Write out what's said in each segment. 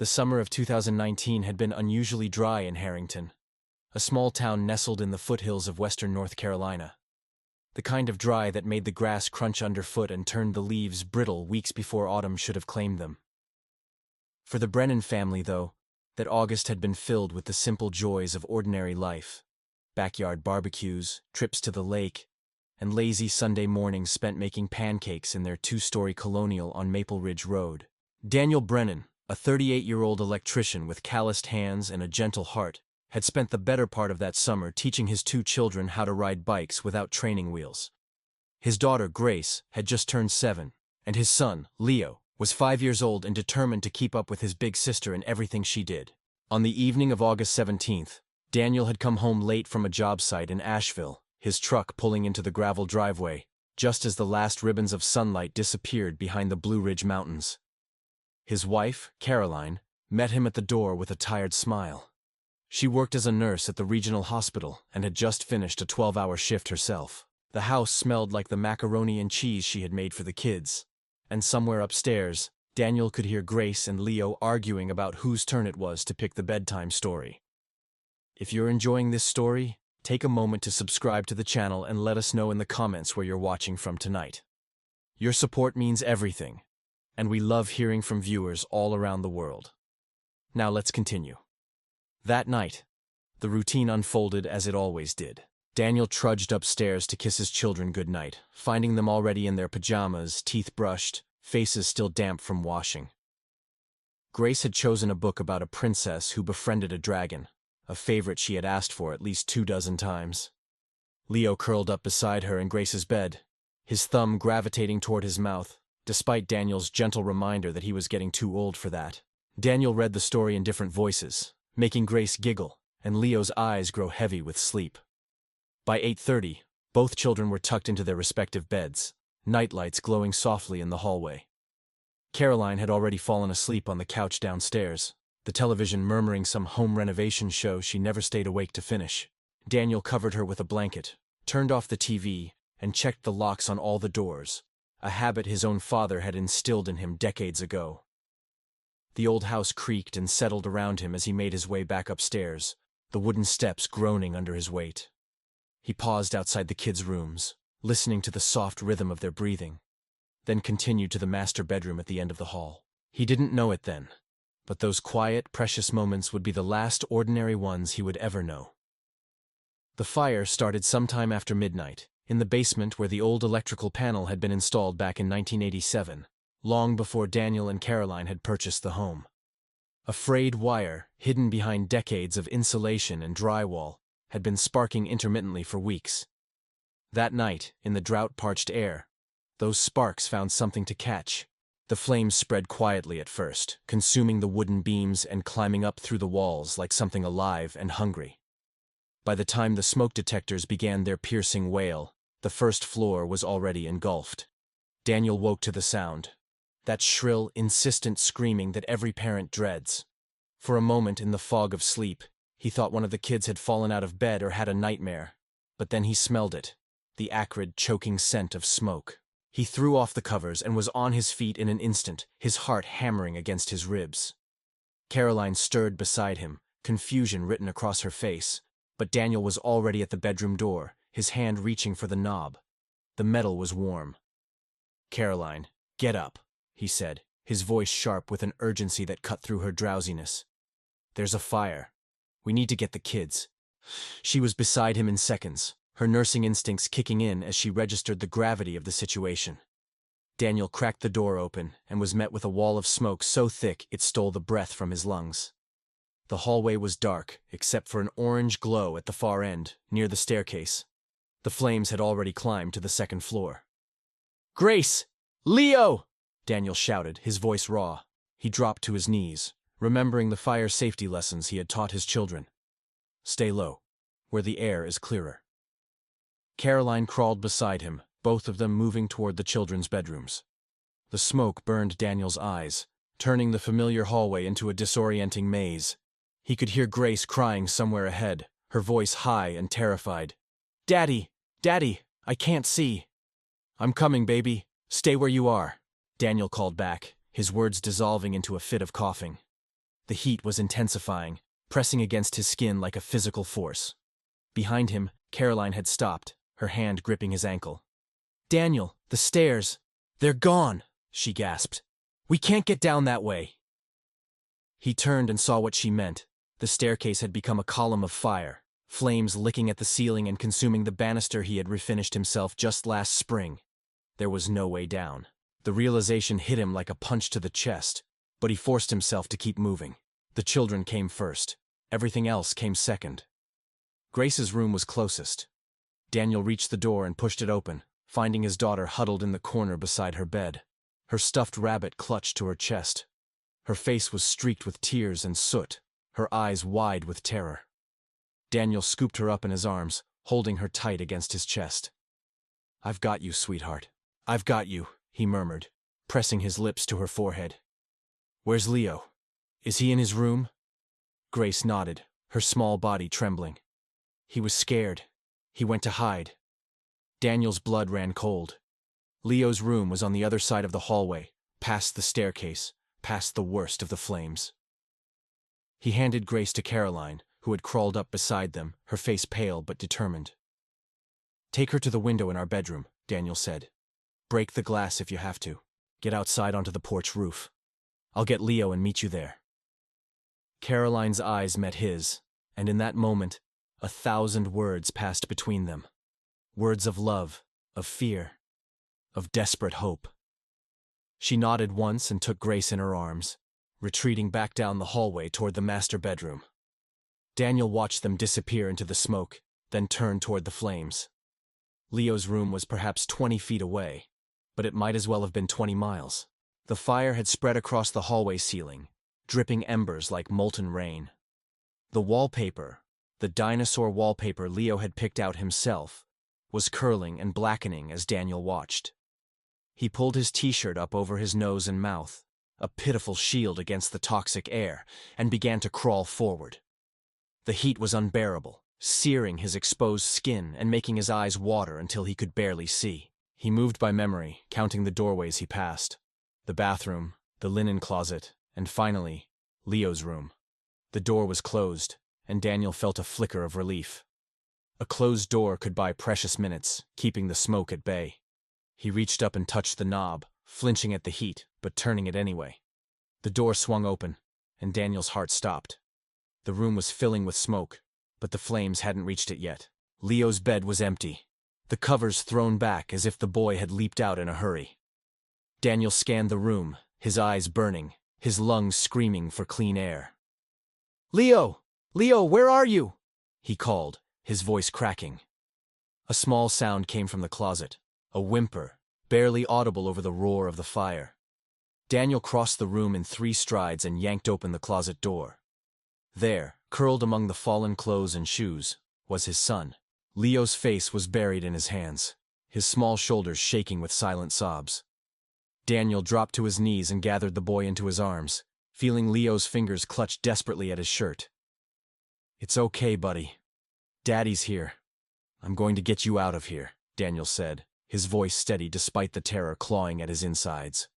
The summer of 2019 had been unusually dry in Harrington, a small town nestled in the foothills of western North Carolina. The kind of dry that made the grass crunch underfoot and turned the leaves brittle weeks before autumn should have claimed them. For the Brennan family, though, that August had been filled with the simple joys of ordinary life: backyard barbecues, trips to the lake, and lazy Sunday mornings spent making pancakes in their two-story colonial on Maple Ridge Road. Daniel Brennan, a 38-year-old electrician with calloused hands and a gentle heart, had spent the better part of that summer teaching his two children how to ride bikes without training wheels. His daughter, Grace, had just turned 7, and his son, Leo, was 5 years old and determined to keep up with his big sister in everything she did. On the evening of August 17th, Daniel had come home late from a job site in Asheville, his truck pulling into the gravel driveway, just as the last ribbons of sunlight disappeared behind the Blue Ridge Mountains. His wife, Caroline, met him at the door with a tired smile. She worked as a nurse at the regional hospital and had just finished a 12-hour shift herself. The house smelled like the macaroni and cheese she had made for the kids, and somewhere upstairs, Daniel could hear Grace and Leo arguing about whose turn it was to pick the bedtime story. If you're enjoying this story, take a moment to subscribe to the channel and let us know in the comments where you're watching from tonight. Your support means everything, and we love hearing from viewers all around the world. Now let's continue. That night, the routine unfolded as it always did. Daniel trudged upstairs to kiss his children goodnight, finding them already in their pajamas, teeth brushed, faces still damp from washing. Grace had chosen a book about a princess who befriended a dragon, a favorite she had asked for at least 24 times. Leo curled up beside her in Grace's bed, his thumb gravitating toward his mouth, despite Daniel's gentle reminder that he was getting too old for that. Daniel read the story in different voices, making Grace giggle and Leo's eyes grow heavy with sleep. By 8:30, both children were tucked into their respective beds, nightlights glowing softly in the hallway. Caroline had already fallen asleep on the couch downstairs, the television murmuring some home renovation show she never stayed awake to finish. Daniel covered her with a blanket, turned off the TV, and checked the locks on all the doors, a habit his own father had instilled in him decades ago. The old house creaked and settled around him as he made his way back upstairs, the wooden steps groaning under his weight. He paused outside the kids' rooms, listening to the soft rhythm of their breathing, then continued to the master bedroom at the end of the hall. He didn't know it then, but those quiet, precious moments would be the last ordinary ones he would ever know. The fire started sometime after midnight, in the basement where the old electrical panel had been installed back in 1987, long before Daniel and Caroline had purchased the home. A frayed wire, hidden behind decades of insulation and drywall, had been sparking intermittently for weeks. That night, in the drought-parched air, those sparks found something to catch. The flames spread quietly at first, consuming the wooden beams and climbing up through the walls like something alive and hungry. By the time the smoke detectors began their piercing wail, the first floor was already engulfed. Daniel woke to the sound, that shrill, insistent screaming that every parent dreads. For a moment in the fog of sleep, he thought one of the kids had fallen out of bed or had a nightmare, but then he smelled it, the acrid, choking scent of smoke. He threw off the covers and was on his feet in an instant, his heart hammering against his ribs. Caroline stirred beside him, confusion written across her face, but Daniel was already at the bedroom door, his hand reaching for the knob. The metal was warm. "Caroline, get up," he said, his voice sharp with an urgency that cut through her drowsiness. "There's a fire. We need to get the kids." She was beside him in seconds, her nursing instincts kicking in as she registered the gravity of the situation. Daniel cracked the door open and was met with a wall of smoke so thick it stole the breath from his lungs. The hallway was dark, except for an orange glow at the far end, near the staircase. The flames had already climbed to the second floor. "Grace! Leo!" Daniel shouted, his voice raw. He dropped to his knees, remembering the fire safety lessons he had taught his children. "Stay low, where the air is clearer." Caroline crawled beside him, both of them moving toward the children's bedrooms. The smoke burned Daniel's eyes, turning the familiar hallway into a disorienting maze. He could hear Grace crying somewhere ahead, her voice high and terrified. "Daddy! Daddy! I can't see!" "I'm coming, baby. Stay where you are," Daniel called back, his words dissolving into a fit of coughing. The heat was intensifying, pressing against his skin like a physical force. Behind him, Caroline had stopped, her hand gripping his ankle. "Daniel, the stairs! They're gone!" she gasped. "We can't get down that way." He turned and saw what she meant. The staircase had become a column of fire, flames licking at the ceiling and consuming the banister he had refinished himself just last spring. There was no way down. The realization hit him like a punch to the chest, but he forced himself to keep moving. The children came first. Everything else came second. Grace's room was closest. Daniel reached the door and pushed it open, finding his daughter huddled in the corner beside her bed. Her stuffed rabbit clutched to her chest. Her face was streaked with tears and soot, her eyes wide with terror. Daniel scooped her up in his arms, holding her tight against his chest. "I've got you, sweetheart. I've got you," he murmured, pressing his lips to her forehead. "Where's Leo? Is he in his room?" Grace nodded, her small body trembling. "He was scared. He went to hide." Daniel's blood ran cold. Leo's room was on the other side of the hallway, past the staircase, past the worst of the flames. He handed Grace to Caroline, who had crawled up beside them, her face pale but determined. "Take her to the window in our bedroom," Daniel said. "Break the glass if you have to. Get outside onto the porch roof. I'll get Leo and meet you there." Caroline's eyes met his, and in that moment, 1,000 words passed between them. Words of love, of fear, of desperate hope. She nodded once and took Grace in her arms, retreating back down the hallway toward the master bedroom. Daniel watched them disappear into the smoke, then turned toward the flames. Leo's room was perhaps 20 feet away, but it might as well have been 20 miles. The fire had spread across the hallway ceiling, dripping embers like molten rain. The wallpaper, the dinosaur wallpaper Leo had picked out himself, was curling and blackening as Daniel watched. He pulled his t-shirt up over his nose and mouth, a pitiful shield against the toxic air, and began to crawl forward. The heat was unbearable, searing his exposed skin and making his eyes water until he could barely see. He moved by memory, counting the doorways he passed. The bathroom, the linen closet, and finally, Leo's room. The door was closed, and Daniel felt a flicker of relief. A closed door could buy precious minutes, keeping the smoke at bay. He reached up and touched the knob, flinching at the heat, but turning it anyway. The door swung open, and Daniel's heart stopped. The room was filling with smoke, but the flames hadn't reached it yet. Leo's bed was empty, the covers thrown back as if the boy had leaped out in a hurry. Daniel scanned the room, his eyes burning, his lungs screaming for clean air. "Leo! Leo, where are you?" he called, his voice cracking. A small sound came from the closet, a whimper, barely audible over the roar of the fire. Daniel crossed the room in 3 strides and yanked open the closet door. There, curled among the fallen clothes and shoes, was his son. Leo's face was buried in his hands, his small shoulders shaking with silent sobs. Daniel dropped to his knees and gathered the boy into his arms, feeling Leo's fingers clutch desperately at his shirt. "It's okay, buddy. Daddy's here. I'm going to get you out of here," Daniel said, his voice steady despite the terror clawing at his insides.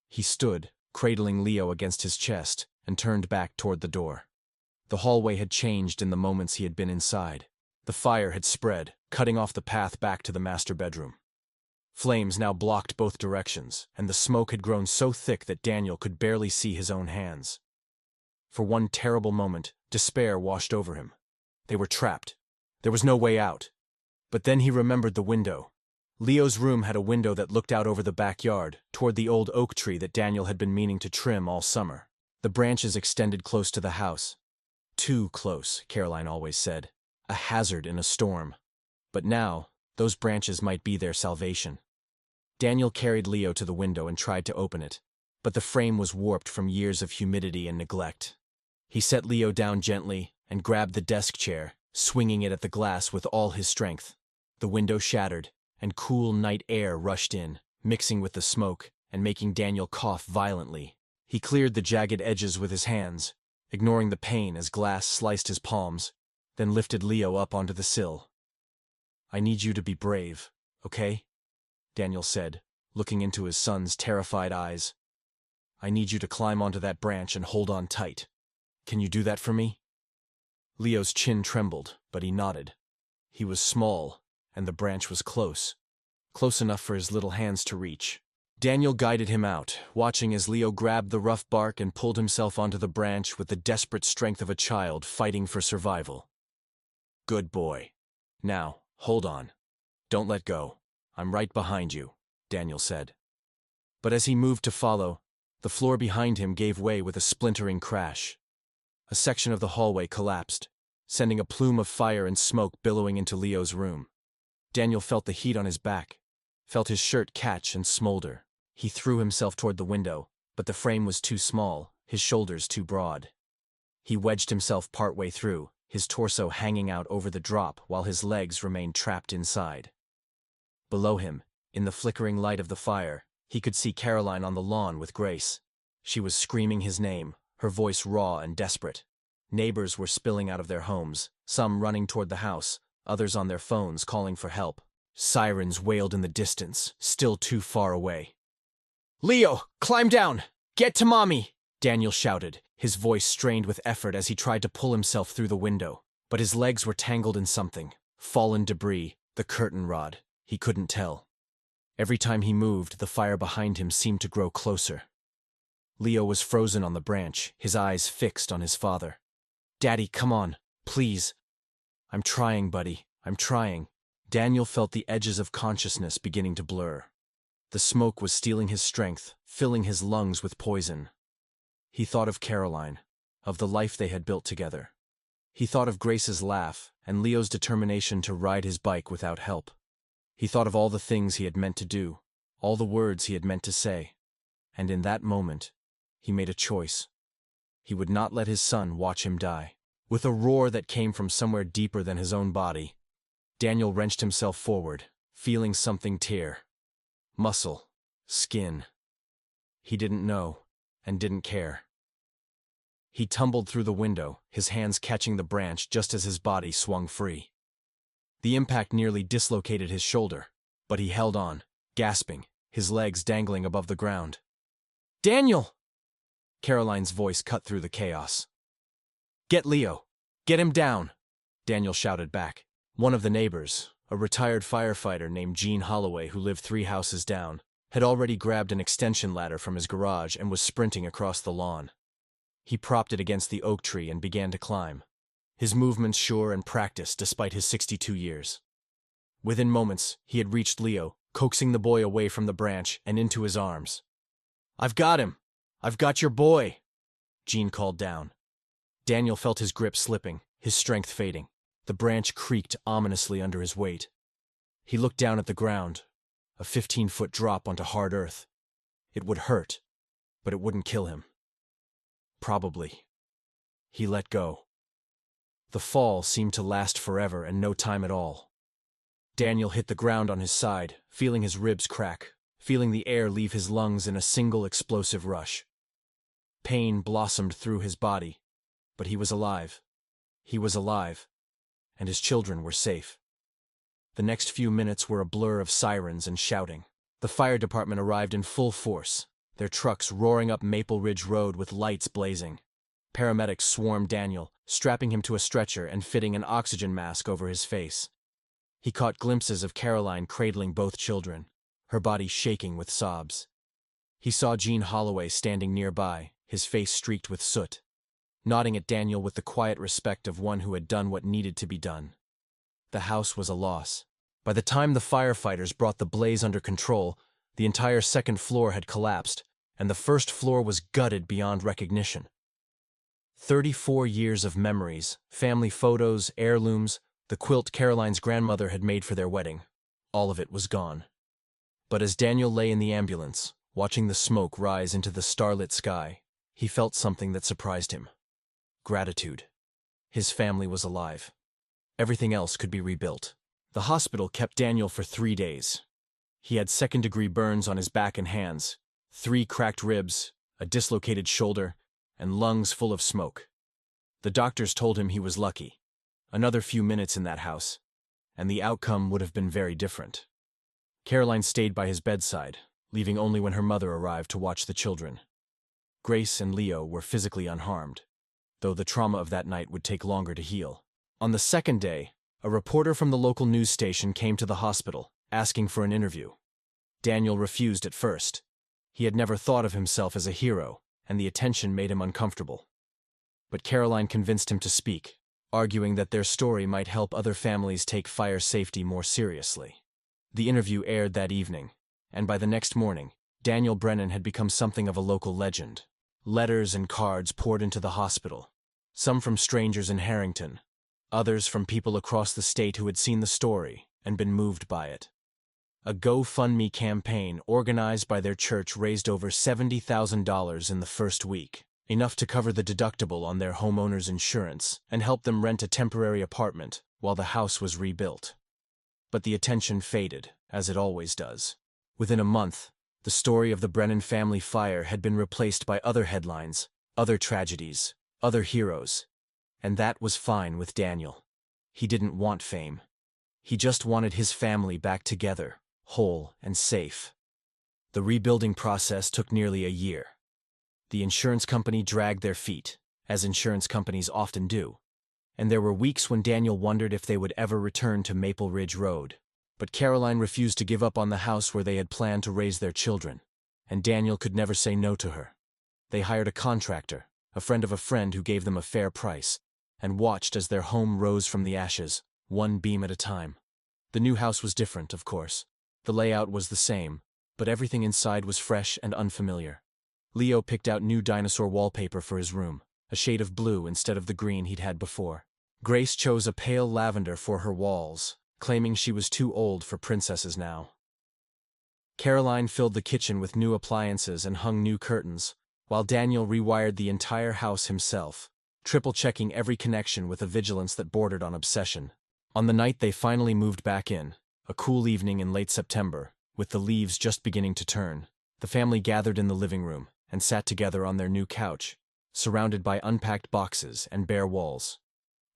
He stood, cradling Leo against his chest, and turned back toward the door. The hallway had changed in the moments he had been inside. The fire had spread, cutting off the path back to the master bedroom. Flames now blocked both directions, and the smoke had grown so thick that Daniel could barely see his own hands. For one terrible moment, despair washed over him. They were trapped. There was no way out. But then he remembered the window. Leo's room had a window that looked out over the backyard, toward the old oak tree that Daniel had been meaning to trim all summer. The branches extended close to the house. Too close, Caroline always said. A hazard in a storm. But now, those branches might be their salvation. Daniel carried Leo to the window and tried to open it, but the frame was warped from years of humidity and neglect. He set Leo down gently and grabbed the desk chair, swinging it at the glass with all his strength. The window shattered, and cool night air rushed in, mixing with the smoke and making Daniel cough violently. He cleared the jagged edges with his hands, ignoring the pain as glass sliced his palms, then lifted Leo up onto the sill. "I need you to be brave, okay?" Daniel said, looking into his son's terrified eyes. "I need you to climb onto that branch and hold on tight. Can you do that for me? Leo's chin trembled, but he nodded. He was small, and the branch was close enough for his little hands to reach. Daniel guided him out, watching as Leo grabbed the rough bark and pulled himself onto the branch with the desperate strength of a child fighting for survival. Good boy. Now, hold on. Don't let go. I'm right behind you, Daniel said. But as he moved to follow, the floor behind him gave way with a splintering crash. A section of the hallway collapsed, sending a plume of fire and smoke billowing into Leo's room. Daniel felt the heat on his back, felt his shirt catch and smolder. He threw himself toward the window, but the frame was too small, his shoulders too broad. He wedged himself partway through, his torso hanging out over the drop while his legs remained trapped inside. Below him, in the flickering light of the fire, he could see Caroline on the lawn with Grace. She was screaming his name, her voice raw and desperate. Neighbors were spilling out of their homes, some running toward the house, others on their phones calling for help. Sirens wailed in the distance, still too far away. "Leo, climb down! Get to Mommy!" Daniel shouted, his voice strained with effort as he tried to pull himself through the window. But his legs were tangled in something, fallen debris, the curtain rod. He couldn't tell. Every time he moved, the fire behind him seemed to grow closer. Leo was frozen on the branch, his eyes fixed on his father. "Daddy, come on, please." "I'm trying, buddy, I'm trying." Daniel felt the edges of consciousness beginning to blur. The smoke was stealing his strength, filling his lungs with poison. He thought of Caroline, of the life they had built together. He thought of Grace's laugh and Leo's determination to ride his bike without help. He thought of all the things he had meant to do, all the words he had meant to say. And in that moment, he made a choice. He would not let his son watch him die. With a roar that came from somewhere deeper than his own body, Daniel wrenched himself forward, feeling something tear. Muscle, skin. He didn't know, and didn't care. He tumbled through the window, his hands catching the branch just as his body swung free. The impact nearly dislocated his shoulder, but he held on, gasping, his legs dangling above the ground. "Daniel!" Caroline's voice cut through the chaos. "Get Leo! Get him down!" Daniel shouted back. One of the neighbors, a retired firefighter named Gene Holloway who lived 3 houses down, had already grabbed an extension ladder from his garage and was sprinting across the lawn. He propped it against the oak tree and began to climb, his movements sure and practiced despite his 62 years. Within moments, he had reached Leo, coaxing the boy away from the branch and into his arms. "I've got him! I've got your boy!" Gene called down. Daniel felt his grip slipping, his strength fading. The branch creaked ominously under his weight. He looked down at the ground, a 15-foot drop onto hard earth. It would hurt, but it wouldn't kill him. Probably. He let go. The fall seemed to last forever and no time at all. Daniel hit the ground on his side, feeling his ribs crack, feeling the air leave his lungs in a single explosive rush. Pain blossomed through his body, but he was alive. He was alive, and his children were safe. The next few minutes were a blur of sirens and shouting. The fire department arrived in full force, their trucks roaring up Maple Ridge Road with lights blazing. Paramedics swarmed Daniel, strapping him to a stretcher and fitting an oxygen mask over his face. He caught glimpses of Caroline cradling both children, her body shaking with sobs. He saw Gene Holloway standing nearby, his face streaked with soot, nodding at Daniel with the quiet respect of one who had done what needed to be done. The house was a loss. By the time the firefighters brought the blaze under control, the entire second floor had collapsed, and the first floor was gutted beyond recognition. 34 years of memories, family photos, heirlooms, the quilt Caroline's grandmother had made for their wedding. All of it was gone. But as Daniel lay in the ambulance, watching the smoke rise into the starlit sky, he felt something that surprised him. Gratitude. His family was alive. Everything else could be rebuilt. The hospital kept Daniel for 3 days. He had second-degree burns on his back and hands, 3 cracked ribs, a dislocated shoulder, and lungs full of smoke. The doctors told him he was lucky. Another few minutes in that house, and the outcome would have been very different. Caroline stayed by his bedside, leaving only when her mother arrived to watch the children. Grace and Leo were physically unharmed. though the trauma of that night would take longer to heal. On the second day, a reporter from the local news station came to the hospital, asking for an interview. Daniel refused at first. He had never thought of himself as a hero, and the attention made him uncomfortable. But Caroline convinced him to speak, arguing that their story might help other families take fire safety more seriously. The interview aired that evening, and by the next morning, Daniel Brennan had become something of a local legend. Letters and cards poured into the hospital, some from strangers in Harrington, others from people across the state who had seen the story and been moved by it. A GoFundMe campaign organized by their church raised over $70,000 in the first week, enough to cover the deductible on their homeowner's insurance and help them rent a temporary apartment while the house was rebuilt. But the attention faded, as it always does. Within a month, the story of the Brennan family fire had been replaced by other headlines, other tragedies, other heroes. And that was fine with Daniel. He didn't want fame. He just wanted his family back together, whole and safe. The rebuilding process took nearly a year. The insurance company dragged their feet, as insurance companies often do, and there were weeks when Daniel wondered if they would ever return to Maple Ridge Road. But Caroline refused to give up on the house where they had planned to raise their children, and Daniel could never say no to her. They hired a contractor, a friend of a friend who gave them a fair price, and watched as their home rose from the ashes, one beam at a time. The new house was different, of course. The layout was the same, but everything inside was fresh and unfamiliar. Leo picked out new dinosaur wallpaper for his room, a shade of blue instead of the green he'd had before. Grace chose a pale lavender for her walls, claiming she was too old for princesses now. Caroline filled the kitchen with new appliances and hung new curtains, while Daniel rewired the entire house himself, triple-checking every connection with a vigilance that bordered on obsession. On the night they finally moved back in, a cool evening in late September, with the leaves just beginning to turn, the family gathered in the living room and sat together on their new couch, surrounded by unpacked boxes and bare walls.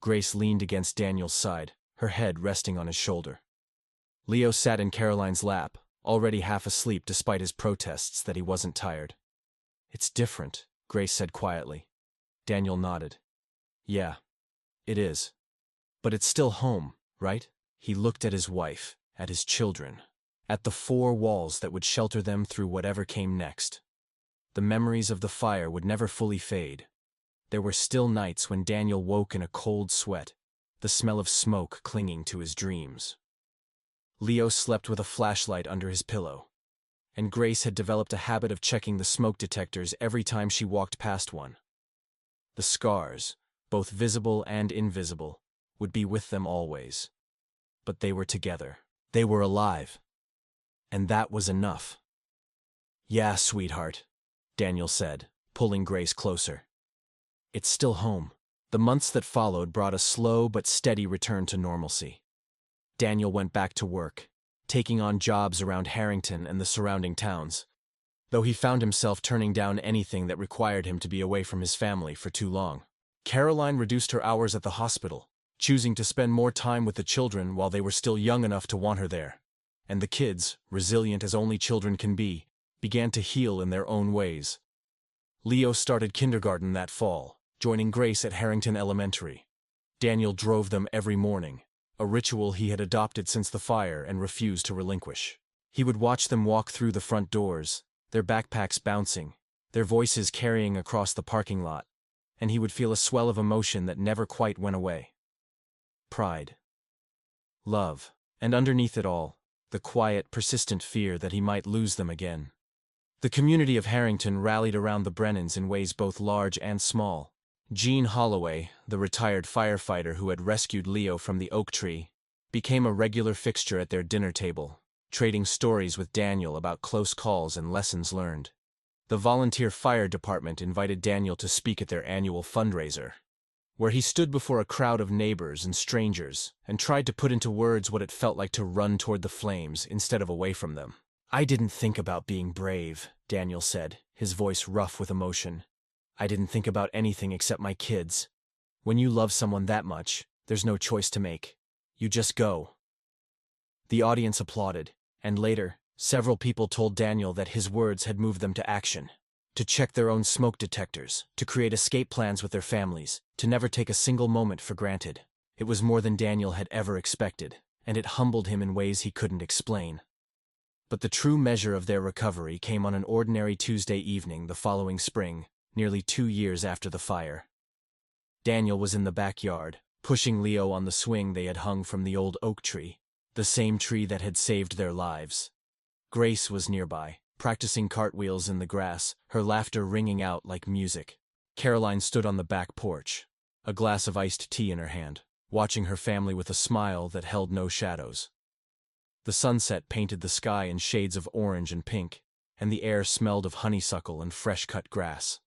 Grace leaned against Daniel's side, her head resting on his shoulder. Leo sat in Caroline's lap, already half asleep despite his protests that he wasn't tired. "It's different," Grace said quietly. Daniel nodded. "Yeah, it is. But it's still home, right?" He looked at his wife, at his children, at the four walls that would shelter them through whatever came next. The memories of the fire would never fully fade. There were still nights when Daniel woke in a cold sweat, the smell of smoke clinging to his dreams. Leo slept with a flashlight under his pillow, and Grace had developed a habit of checking the smoke detectors every time she walked past one. The scars, both visible and invisible, would be with them always. But they were together. They were alive. And that was enough. "Yeah, sweetheart," Daniel said, pulling Grace closer. "It's still home." The months that followed brought a slow but steady return to normalcy. Daniel went back to work, taking on jobs around Harrington and the surrounding towns, though he found himself turning down anything that required him to be away from his family for too long. Caroline reduced her hours at the hospital, choosing to spend more time with the children while they were still young enough to want her there. And the kids, resilient as only children can be, began to heal in their own ways. Leo started kindergarten that fall, joining Grace at Harrington Elementary. Daniel drove them every morning, a ritual he had adopted since the fire and refused to relinquish. He would watch them walk through the front doors, their backpacks bouncing, their voices carrying across the parking lot, and he would feel a swell of emotion that never quite went away. Pride. Love. And underneath it all, the quiet, persistent fear that he might lose them again. The community of Harrington rallied around the Brennans in ways both large and small. Gene Holloway, the retired firefighter who had rescued Leo from the oak tree, became a regular fixture at their dinner table, trading stories with Daniel about close calls and lessons learned. The volunteer fire department invited Daniel to speak at their annual fundraiser, where he stood before a crowd of neighbors and strangers and tried to put into words what it felt like to run toward the flames instead of away from them. "I didn't think about being brave," Daniel said, his voice rough with emotion. "I didn't think about anything except my kids. When you love someone that much, there's no choice to make. You just go." The audience applauded, and later, several people told Daniel that his words had moved them to action. to check their own smoke detectors, to create escape plans with their families, to never take a single moment for granted. It was more than Daniel had ever expected, and it humbled him in ways he couldn't explain. But the true measure of their recovery came on an ordinary Tuesday evening the following spring, nearly 2 years after the fire. Daniel was in the backyard, pushing Leo on the swing they had hung from the old oak tree, the same tree that had saved their lives. Grace was nearby, practicing cartwheels in the grass, her laughter ringing out like music. Caroline stood on the back porch, a glass of iced tea in her hand, watching her family with a smile that held no shadows. The sunset painted the sky in shades of orange and pink, and the air smelled of honeysuckle and fresh-cut grass.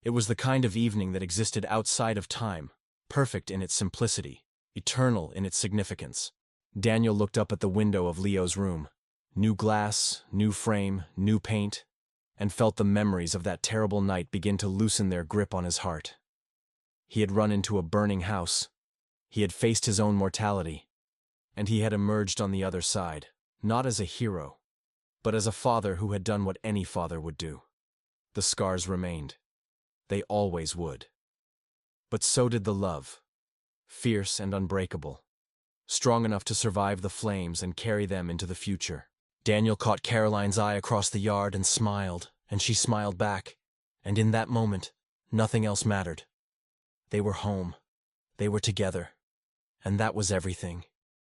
It was the kind of evening that existed outside of time, perfect in its simplicity, eternal in its significance. Daniel looked up at the window of Leo's room. New glass, new frame, new paint, and felt the memories of that terrible night begin to loosen their grip on his heart. He had run into a burning house. He had faced his own mortality. And he had emerged on the other side, not as a hero, but as a father who had done what any father would do. The scars remained. They always would. But so did the love, fierce and unbreakable, strong enough to survive the flames and carry them into the future. Daniel caught Caroline's eye across the yard and she smiled back, and in that moment, nothing else mattered. They were home. They were together. And that was everything.